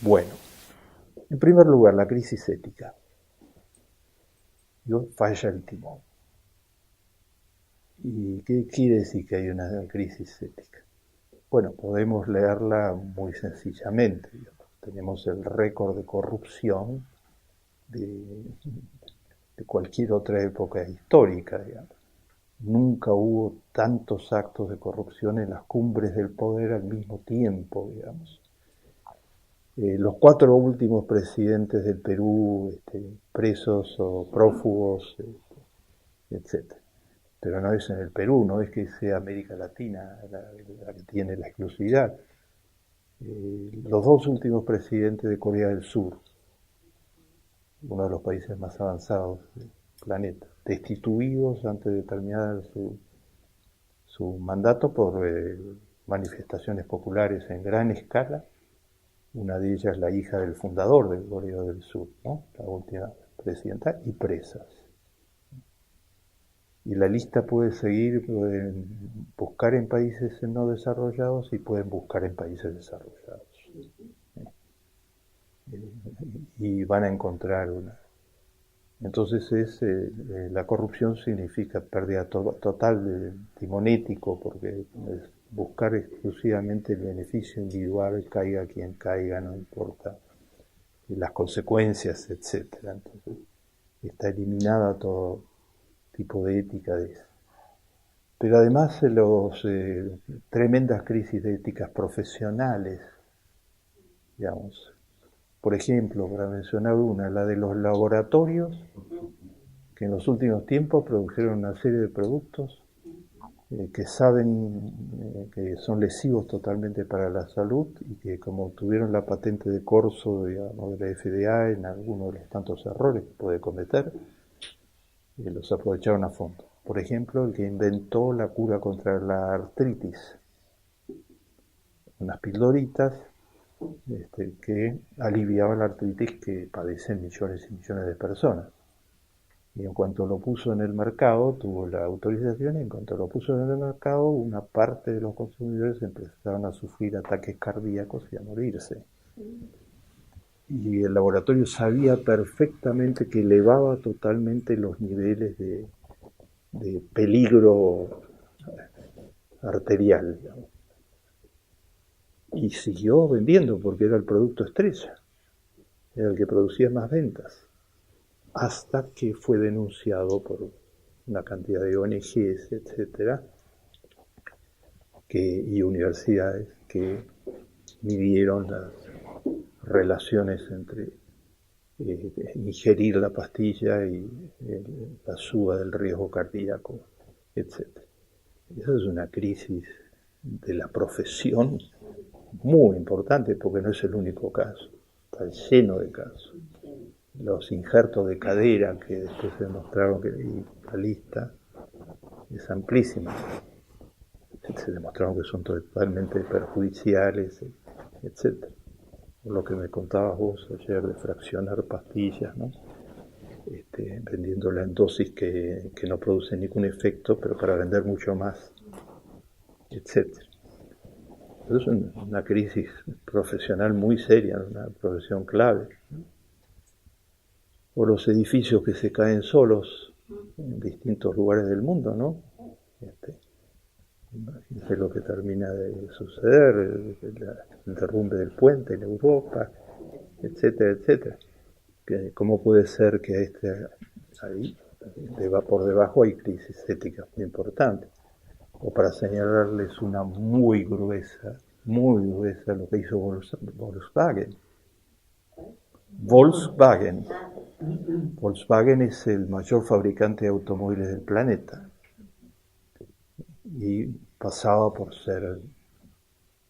Bueno, en primer lugar, la crisis ética. Falla el timón. ¿Y qué quiere decir que hay una crisis ética? Bueno, podemos leerla muy sencillamente. Tenemos el récord de corrupción de, de cualquier otra época histórica, digamos. Nunca hubo tantos actos de corrupción en las cumbres del poder al mismo tiempo, digamos. Los 4 últimos presidentes del Perú, presos o prófugos, etc. Pero no es en el Perú, no es que sea América Latina la que tiene la exclusividad. Los 2 últimos presidentes de Corea del Sur, uno de los países más avanzados del planeta, destituidos antes de terminar su mandato por manifestaciones populares en gran escala. Una de ellas la hija del fundador de Corea del Sur, ¿no? La última presidenta, y presas. Y la lista puede seguir, pueden buscar en países no desarrollados y pueden buscar en países desarrollados. Y van a encontrar una. Entonces la corrupción significa pérdida total de timón ético, porque es buscar exclusivamente el beneficio individual, caiga quien caiga, no importa las consecuencias, etc. Entonces está eliminada todo tipo de ética de eso. Pero además los tremendas crisis de éticas profesionales, digamos. Por ejemplo, para mencionar una, la de los laboratorios, que en los últimos tiempos produjeron una serie de productos que saben que son lesivos totalmente para la salud y que como tuvieron la patente de corso, digamos, de la FDA en alguno de los tantos errores que puede cometer, los aprovecharon a fondo. Por ejemplo, el que inventó la cura contra la artritis, unas pildoritas que aliviaban la artritis que padecen millones y millones de personas. Y en cuanto lo puso en el mercado, tuvo la autorización, y en cuanto lo puso en el mercado, una parte de los consumidores empezaron a sufrir ataques cardíacos y a morirse. Y el laboratorio sabía perfectamente que elevaba totalmente los niveles de peligro arterial, digamos. Y siguió vendiendo porque era el producto estrella, era el que producía más ventas, hasta que fue denunciado por una cantidad de ONGs, etcétera, y universidades que midieron las relaciones entre ingerir la pastilla y la suba del riesgo cardíaco, etcétera. Esa es una crisis de la profesión muy importante, porque no es el único caso, está lleno de casos. Los injertos de cadera que después se demostraron que la lista es amplísima, se demostraron que son totalmente perjudiciales, etc. Por lo que me contabas vos ayer de fraccionar pastillas, ¿no? Vendiéndola en dosis que no producen ningún efecto, pero para vender mucho más, etc. Es una crisis profesional muy seria, una profesión clave. O los edificios que se caen solos en distintos lugares del mundo, ¿no? Imagínense lo que termina de suceder, el derrumbe del puente en Europa, etcétera, etcétera. ¿Cómo puede ser que ahí, por debajo hay crisis éticas muy importantes? O para señalarles una muy gruesa, lo que hizo Volkswagen. Volkswagen es el mayor fabricante de automóviles del planeta y pasaba por ser,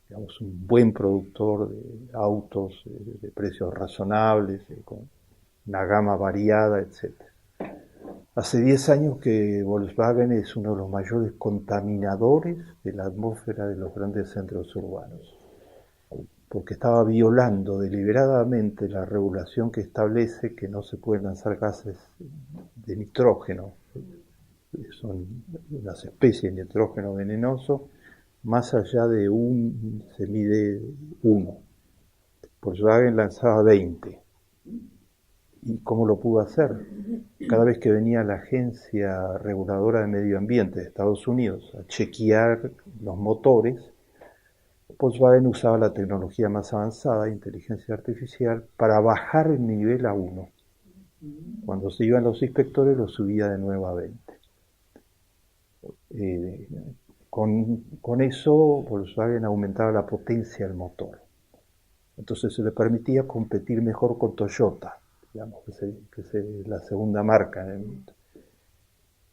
digamos, un buen productor de autos de precios razonables, con una gama variada, etc. Hace 10 años que Volkswagen es uno de los mayores contaminadores de la atmósfera de los grandes centros urbanos, porque estaba violando deliberadamente la regulación que establece que no se pueden lanzar gases de nitrógeno, son unas especies de nitrógeno venenoso, más allá de se mide 1. Volkswagen lanzaba 20. ¿Y cómo lo pudo hacer? Cada vez que venía la Agencia Reguladora de Medio Ambiente de Estados Unidos a chequear los motores, Volkswagen usaba la tecnología más avanzada, inteligencia artificial, para bajar el nivel a 1. Cuando se iban los inspectores, lo subía de nuevo a 20. Con eso, Volkswagen aumentaba la potencia del motor. Entonces se le permitía competir mejor con Toyota, digamos, que es la segunda marca en el mundo.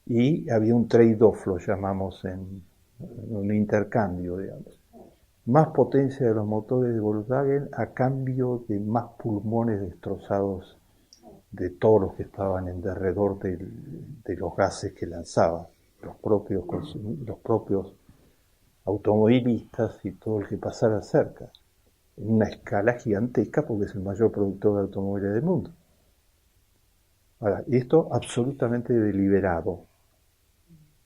Y había un trade-off, lo llamamos en un intercambio, digamos. Más potencia de los motores de Volkswagen a cambio de más pulmones destrozados de todos los que estaban en derredor de los gases que lanzaban, los propios automovilistas y todo el que pasara cerca, en una escala gigantesca porque es el mayor productor de automóviles del mundo. Ahora, esto absolutamente deliberado.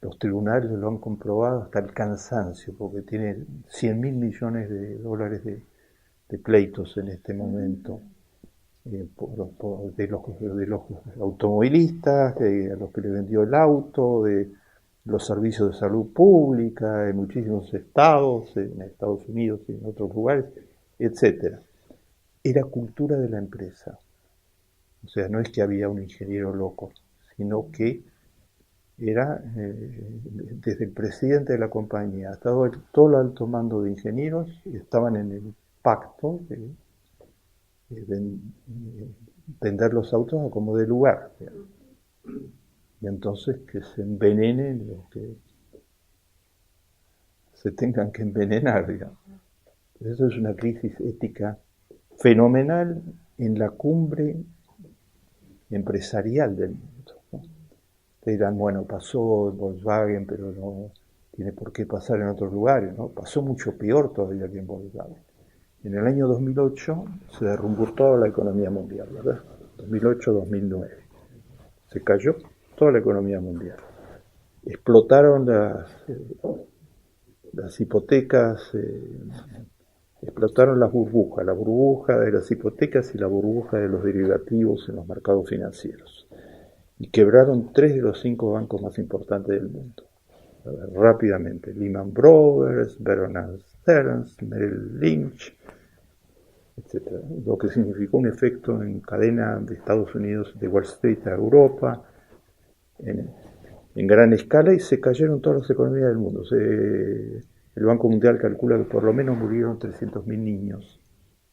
Los tribunales lo han comprobado hasta el cansancio, porque tiene 100.000 millones de dólares de pleitos en este momento de los automovilistas, a los que le vendió el auto, de los servicios de salud pública en muchísimos estados, en Estados Unidos y en otros lugares, etcétera. Era cultura de la empresa. O sea, no es que había un ingeniero loco, sino que era desde el presidente de la compañía hasta todo el alto mando de ingenieros estaban en el pacto de vender los autos a como de lugar. Y entonces que se envenenen los que se tengan que envenenar, digamos. Eso es una crisis ética fenomenal en la cumbre empresarial del mundo, ¿no? Te dirán, bueno, pasó en Volkswagen, pero no tiene por qué pasar en otros lugares, ¿no? Pasó mucho peor todavía que en Volkswagen. En el año 2008 se derrumbó toda la economía mundial, ¿verdad? 2008-2009. Se cayó toda la economía mundial. Explotaron las hipotecas, explotaron las burbujas, la burbuja de las hipotecas y la burbuja de los derivativos en los mercados financieros. Y quebraron 3 de los 5 bancos más importantes del mundo. Rápidamente, Lehman Brothers, Bear Stearns, Merrill Lynch, etc. Lo que significó un efecto en cadena de Estados Unidos, de Wall Street a Europa, en gran escala, y se cayeron todas las economías del mundo. El Banco Mundial calcula que por lo menos murieron 300.000 niños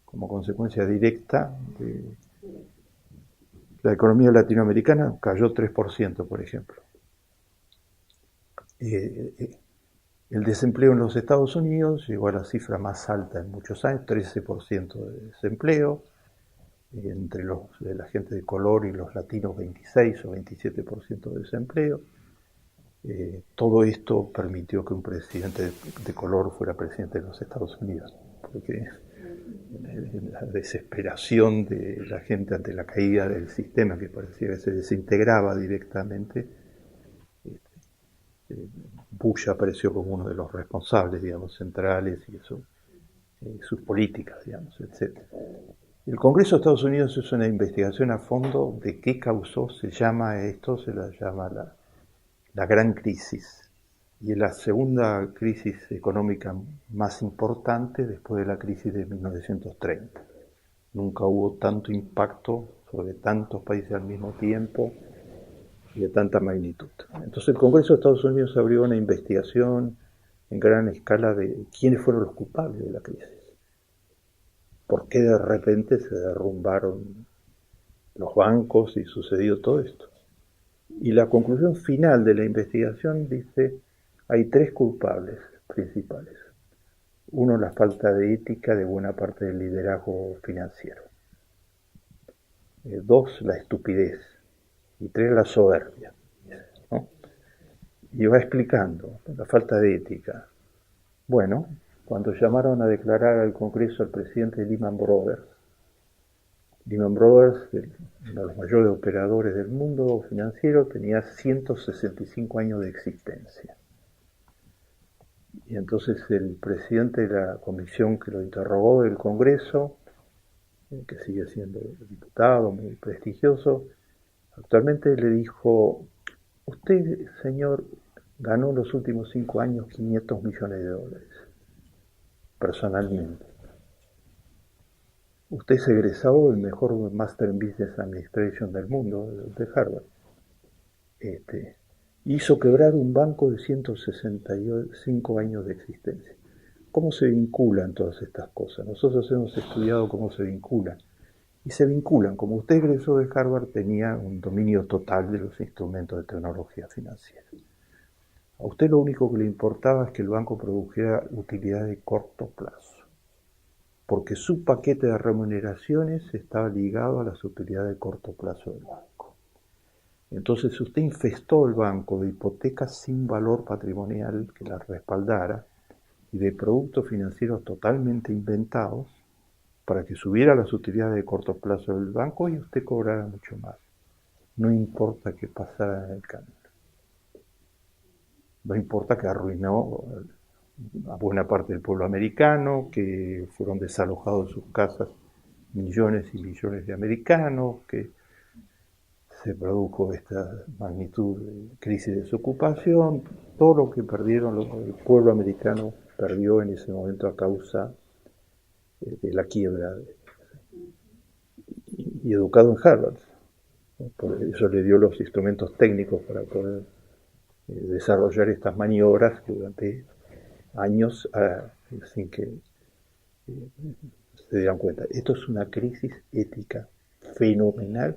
como consecuencia directa de la economía latinoamericana. Cayó 3%, por ejemplo. El desempleo en los Estados Unidos llegó a la cifra más alta en muchos años, 13% de desempleo, entre de la gente de color y los latinos 26 o 27% de desempleo. Todo esto permitió que un presidente de color fuera presidente de los Estados Unidos, porque la desesperación de la gente ante la caída del sistema, que parecía que se desintegraba directamente, Bush apareció como uno de los responsables, digamos, centrales y sus políticas, digamos, etc. El Congreso de Estados Unidos hizo una investigación a fondo de qué causó, se la llama la gran crisis, y es la segunda crisis económica más importante después de la crisis de 1930. Nunca hubo tanto impacto sobre tantos países al mismo tiempo y de tanta magnitud. Entonces el Congreso de Estados Unidos abrió una investigación en gran escala de quiénes fueron los culpables de la crisis. ¿Por qué de repente se derrumbaron los bancos y sucedió todo esto? Y la conclusión final de la investigación dice, hay 3 culpables principales. 1, la falta de ética de buena parte del liderazgo financiero. 2, la estupidez. Y 3, la soberbia, ¿no? Y va explicando la falta de ética. Bueno, cuando llamaron a declarar al Congreso al presidente de Lehman Brothers, uno de los mayores operadores del mundo financiero, tenía 165 años de existencia. Y entonces el presidente de la comisión que lo interrogó del Congreso que sigue siendo diputado, muy prestigioso, actualmente le dijo: usted, señor, ganó en los últimos 5 años $500 millones, personalmente. Usted es egresado del mejor Master in Business Administration del mundo, de Harvard. Hizo quebrar un banco de 165 años de existencia. ¿Cómo se vinculan todas estas cosas? Nosotros hemos estudiado cómo se vinculan. Y se vinculan. Como usted egresó de Harvard, tenía un dominio total de los instrumentos de tecnología financiera. A usted lo único que le importaba es que el banco produjera utilidades de corto plazo, porque su paquete de remuneraciones estaba ligado a las utilidades de corto plazo del banco. Entonces usted infestó el banco de hipotecas sin valor patrimonial que las respaldara y de productos financieros totalmente inventados para que subiera las utilidades de corto plazo del banco y usted cobrara mucho más. No importa qué pasara en el camino. No importa que arruinó a buena parte del pueblo americano, que fueron desalojados de sus casas millones y millones de americanos, que se produjo esta magnitud de crisis de desocupación, todo lo que perdieron el pueblo americano perdió en ese momento a causa de la quiebra. Y educado en Harvard, por eso le dio los instrumentos técnicos para poder desarrollar estas maniobras durante años sin que se dieran cuenta. Esto es una crisis ética fenomenal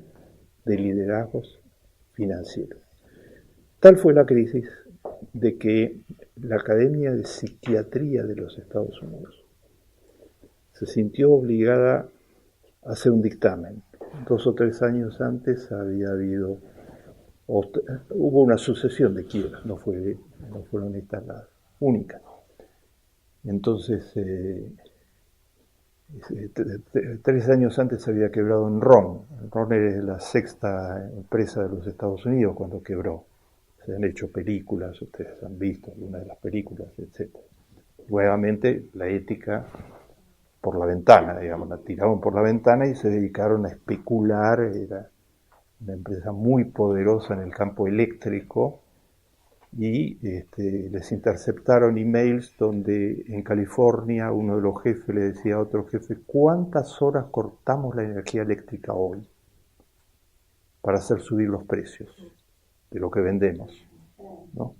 de liderazgos financieros. Tal fue la crisis de que la Academia de Psiquiatría de los Estados Unidos se sintió obligada a hacer un dictamen. 2 o 3 años antes había habido, hubo una sucesión de quiebras, no fueron estas las únicas. Entonces, 3 años antes había quebrado Enron. Enron era la 6ª empresa de los Estados Unidos cuando quebró. Se han hecho películas, ustedes han visto algunas de las películas, etc. Nuevamente, la ética por la ventana, digamos, la tiraron por la ventana y se dedicaron a especular. Era una empresa muy poderosa en el campo eléctrico y les interceptaron emails donde en California uno de los jefes le decía a otro jefe: ¿cuántas horas cortamos la energía eléctrica hoy para hacer subir los precios de lo que vendemos? ¿No?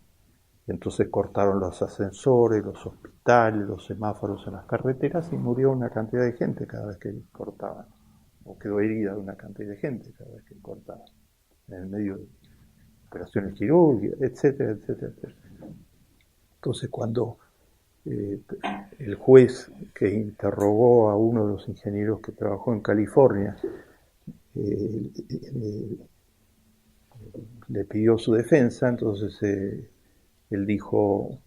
Entonces cortaron los ascensores, los hospitales, los semáforos en las carreteras y murió una cantidad de gente cada vez que cortaban. O quedó herida una cantidad de gente cada vez que cortaban. En el medio de operaciones quirúrgicas, etcétera, etcétera, etcétera. Entonces cuando el juez que interrogó a uno de los ingenieros que trabajó en California le pidió su defensa, entonces él dijo: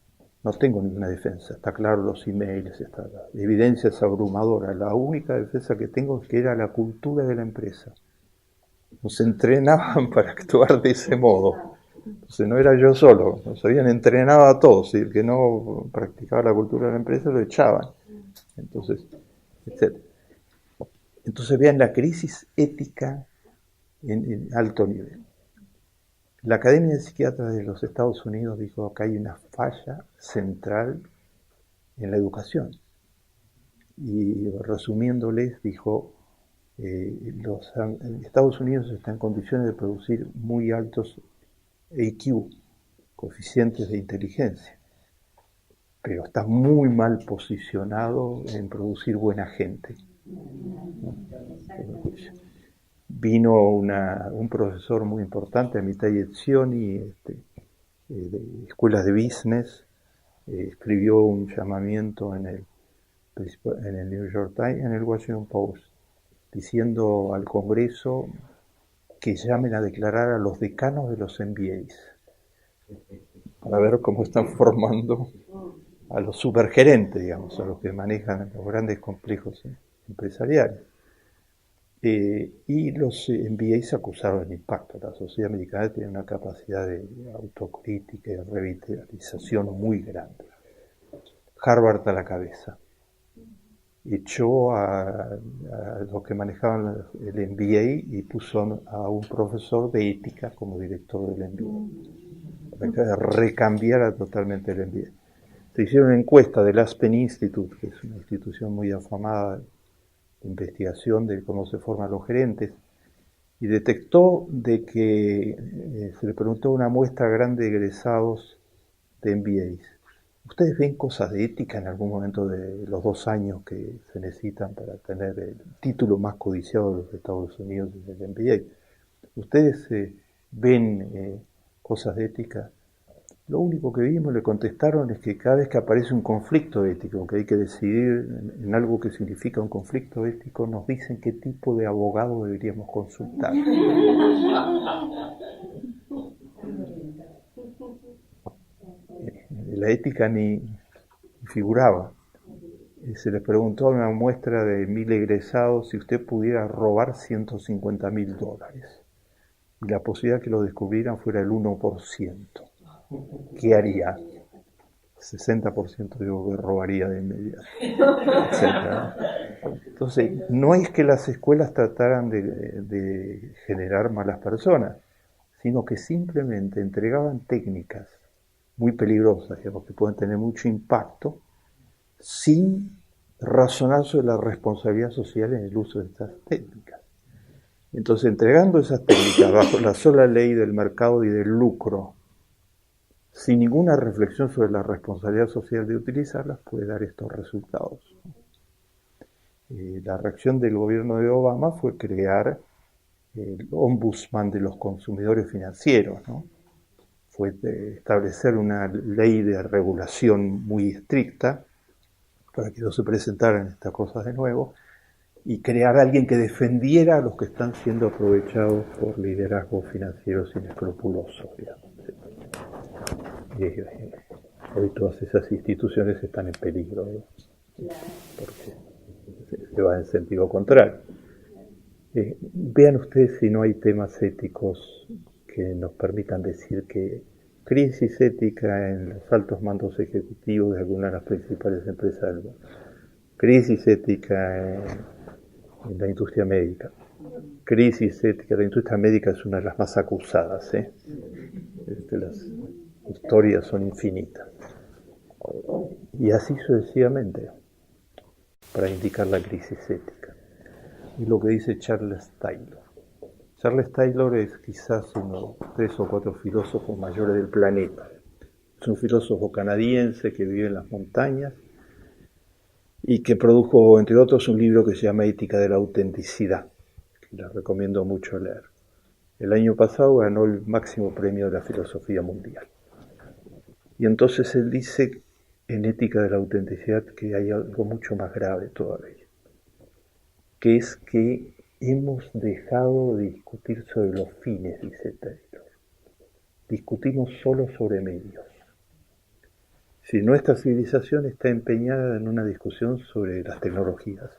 no tengo ninguna defensa, está claro los emails, la evidencia es abrumadora, la única defensa que tengo es que era la cultura de la empresa. Nos entrenaban para actuar de ese modo. Entonces no era yo solo, nos habían entrenado a todos, y el que no practicaba la cultura de la empresa lo echaban. Entonces, etc. Entonces vean la crisis ética en alto nivel. La Academia de Psiquiatras de los Estados Unidos dijo que hay una falla central en la educación. Y resumiéndoles, dijo: Estados Unidos está en condiciones de producir muy altos IQ, coeficientes de inteligencia, pero está muy mal posicionado en producir buena gente. Vino un profesor muy importante, Amitai Etzioni, de escuelas de business, escribió un llamamiento en el New York Times, en el Washington Post, diciendo al Congreso que llamen a declarar a los decanos de los MBAs para ver cómo están formando a los supergerentes, digamos, a los que manejan los grandes complejos empresariales. Y los MBAs acusaron el impacto. La sociedad americana tiene una capacidad de autocrítica y de revitalización muy grande. Harvard a la cabeza. echó a los que manejaban el MBA y puso a un profesor de ética como director del MBA, para que recambiara totalmente el MBA. Se hicieron una encuesta del Aspen Institute, que es una institución muy afamada de investigación de cómo se forman los gerentes, y detectó de que se le preguntó a una muestra grande de egresados de MBAs. ¿Ustedes ven cosas de ética en algún momento de los 2 años que se necesitan para tener el título más codiciado de los Estados Unidos, el MBA? ¿Ustedes ven cosas de ética? Lo único que vimos, le contestaron, es que cada vez que aparece un conflicto ético, que hay que decidir en algo que significa un conflicto ético, nos dicen qué tipo de abogado deberíamos consultar. La ética ni figuraba. Se les preguntó a una muestra de 1000 egresados si usted pudiera robar $150.000 y la posibilidad de que lo descubrieran fuera el 1%. ¿Qué haría? 60% digo que robaría de inmediato, etc. Entonces, no es que las escuelas trataran de generar malas personas, sino que simplemente entregaban técnicas muy peligrosas, digamos, que pueden tener mucho impacto, sin razonar sobre la responsabilidad social en el uso de estas técnicas. Entonces, entregando esas técnicas bajo la sola ley del mercado y del lucro, sin ninguna reflexión sobre la responsabilidad social de utilizarlas, puede dar estos resultados. La reacción del gobierno de Obama fue crear el ombudsman de los consumidores financieros, ¿no? Fue establecer una ley de regulación muy estricta para que no se presentaran estas cosas de nuevo, y crear a alguien que defendiera a los que están siendo aprovechados por liderazgos financieros inescrupulosos, digamos. Hoy todas esas instituciones están en peligro, ¿no? Porque se va en sentido contrario. Vean ustedes si no hay temas éticos que nos permitan decir que crisis ética en los altos mandos ejecutivos de algunas de las principales empresas del mundo, crisis ética en la industria médica, crisis ética. La industria médica es una de las más acusadas, las historias son infinitas, y así sucesivamente, para indicar la crisis ética. Y lo que dice Charles Taylor. Charles Taylor es quizás uno de los 3 o 4 filósofos mayores del planeta. Es un filósofo canadiense que vive en las montañas y que produjo, entre otros, un libro que se llama Ética de la Autenticidad, que les recomiendo mucho leer. El año pasado ganó el máximo premio de la filosofía mundial. Y entonces él dice en Ética de la Autenticidad que hay algo mucho más grave todavía, que es que hemos dejado de discutir sobre los fines, dice Taylor. Discutimos solo sobre medios. Si nuestra civilización está empeñada en una discusión sobre las tecnologías,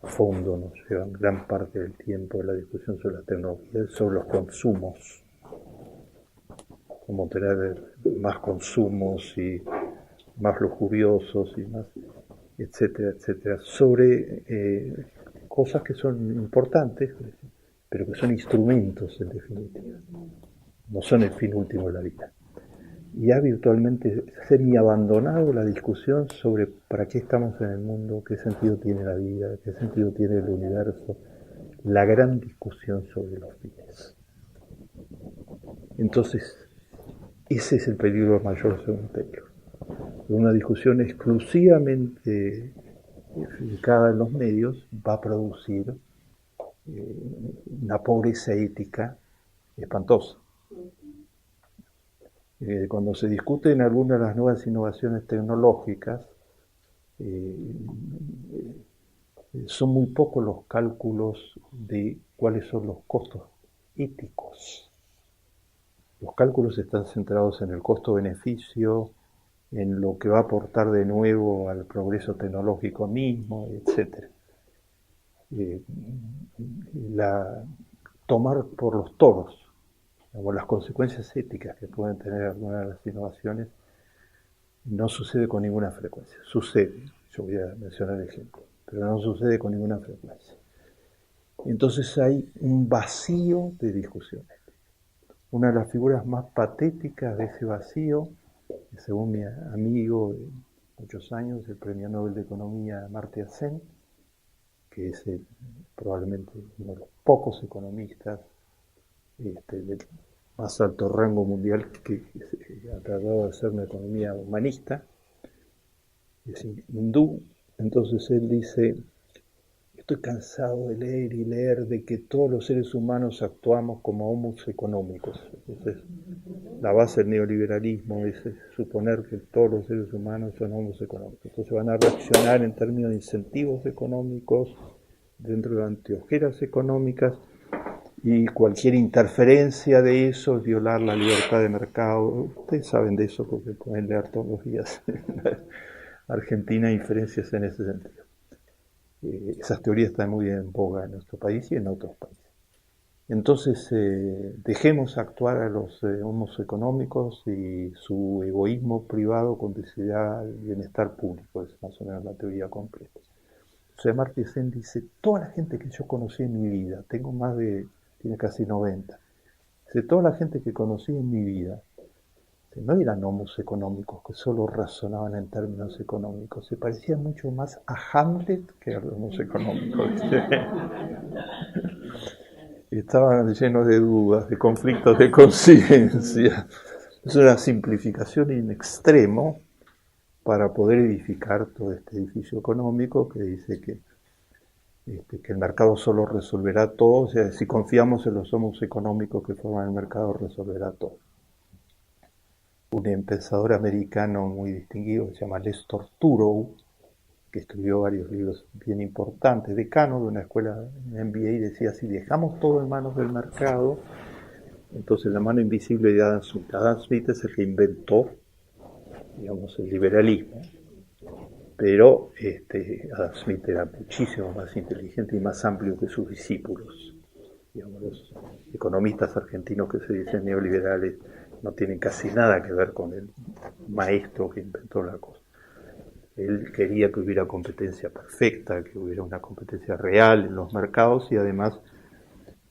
a fondo nos llevan gran parte del tiempo de la discusión sobre las tecnologías, sobre los consumos, como tener más consumos y más lujuriosos y más, etcétera, etcétera, sobre cosas que son importantes, pero que son instrumentos en definitiva, no son el fin último de la vida. Y ha virtualmente semi-abandonado la discusión sobre para qué estamos en el mundo, qué sentido tiene la vida, qué sentido tiene el universo, la gran discusión sobre los fines. Entonces, ese es el peligro mayor según Taylor. Una discusión exclusivamente fijada en los medios va a producir una pobreza ética espantosa. Cuando se discuten algunas de las nuevas innovaciones tecnológicas, son muy pocos los cálculos de cuáles son los costos éticos. Los cálculos están centrados en el costo-beneficio, en lo que va a aportar de nuevo al progreso tecnológico mismo, etc. Tomar por los toros, o las consecuencias éticas que pueden tener algunas de las innovaciones, no sucede con ninguna frecuencia. Sucede, yo voy a mencionar ejemplos, pero no sucede con ninguna frecuencia. Entonces hay un vacío de discusiones. Una de las figuras más patéticas de ese vacío, según mi amigo de muchos años, el Premio Nobel de Economía Amartya Sen, que es probablemente uno de los pocos economistas del más alto rango mundial que ha tratado de hacer una economía humanista, es hindú. Entonces él dice: estoy cansado de leer y leer de que todos los seres humanos actuamos como homos económicos. Entonces, la base del neoliberalismo es suponer que todos los seres humanos son homos económicos. Entonces van a reaccionar en términos de incentivos económicos, dentro de anteojeras económicas, y cualquier interferencia de eso es violar la libertad de mercado. Ustedes saben de eso porque pueden leer todos los días Argentina inferencias en ese sentido. Esas teorías están muy en boga en nuestro país y en otros países. Entonces, dejemos actuar a los homos económicos y su egoísmo privado conducirá al bienestar público. Es más o menos la teoría completa. O sea, Amartya Sen dice: toda la gente que yo conocí en mi vida, tiene casi 90, dice, toda la gente que conocí en mi vida, no eran homos económicos que solo razonaban en términos económicos, se parecían mucho más a Hamlet que a los homos económicos. Estaban llenos de dudas, de conflictos de conciencia. Es una simplificación in extremo para poder edificar todo este edificio económico que dice que el mercado solo resolverá todo. O sea, si confiamos en los homos económicos que forman el mercado, resolverá todo. Un pensador americano muy distinguido que se llama Lester Turow, que escribió varios libros bien importantes, decano de una escuela MBA, decía: si dejamos todo en manos del mercado, entonces la mano invisible de Adam Smith. Adam Smith es el que inventó, digamos, el liberalismo, pero Adam Smith era muchísimo más inteligente y más amplio que sus discípulos. Digamos, los economistas argentinos que se dicen neoliberales no tienen casi nada que ver con el maestro que inventó la cosa. Él quería que hubiera competencia perfecta, que hubiera una competencia real en los mercados, y además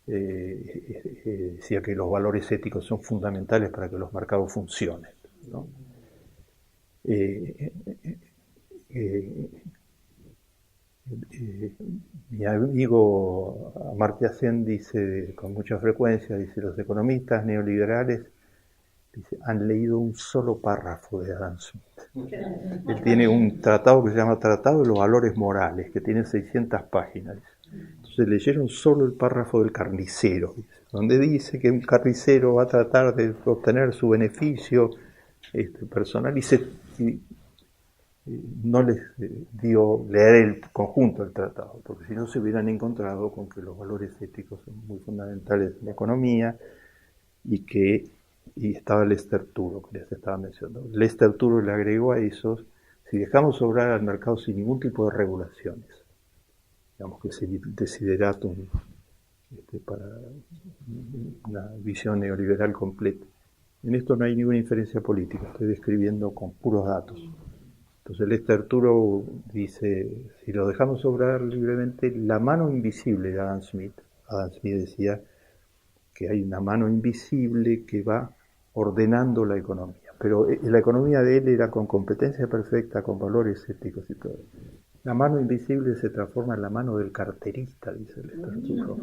decía que los valores éticos son fundamentales para que los mercados funcionen, ¿no? Mi amigo Amartya Sen dice con mucha frecuencia, dice: los economistas neoliberales, dice, han leído un solo párrafo de Adam Smith. Él tiene un tratado que se llama Tratado de los Valores Morales, que tiene 600 páginas. Entonces leyeron solo el párrafo del carnicero, donde dice que un carnicero va a tratar de obtener su beneficio personal, y no les dio leer el conjunto del tratado, porque si no se hubieran encontrado con que los valores éticos son muy fundamentales en la economía, y estaba Lester Turow, que les estaba mencionando. Lester Turow le agregó a esos: si dejamos obrar al mercado sin ningún tipo de regulaciones, digamos que es el desideratum para una visión neoliberal completa. En esto no hay ninguna inferencia política, estoy describiendo con puros datos. Entonces Lester Turow dice: si lo dejamos obrar libremente, la mano invisible de Adam Smith decía que hay una mano invisible que va ordenando la economía, pero la economía de él era con competencia perfecta, con valores éticos y todo. La mano invisible se transforma en la mano del carterista, dice Lester Turow.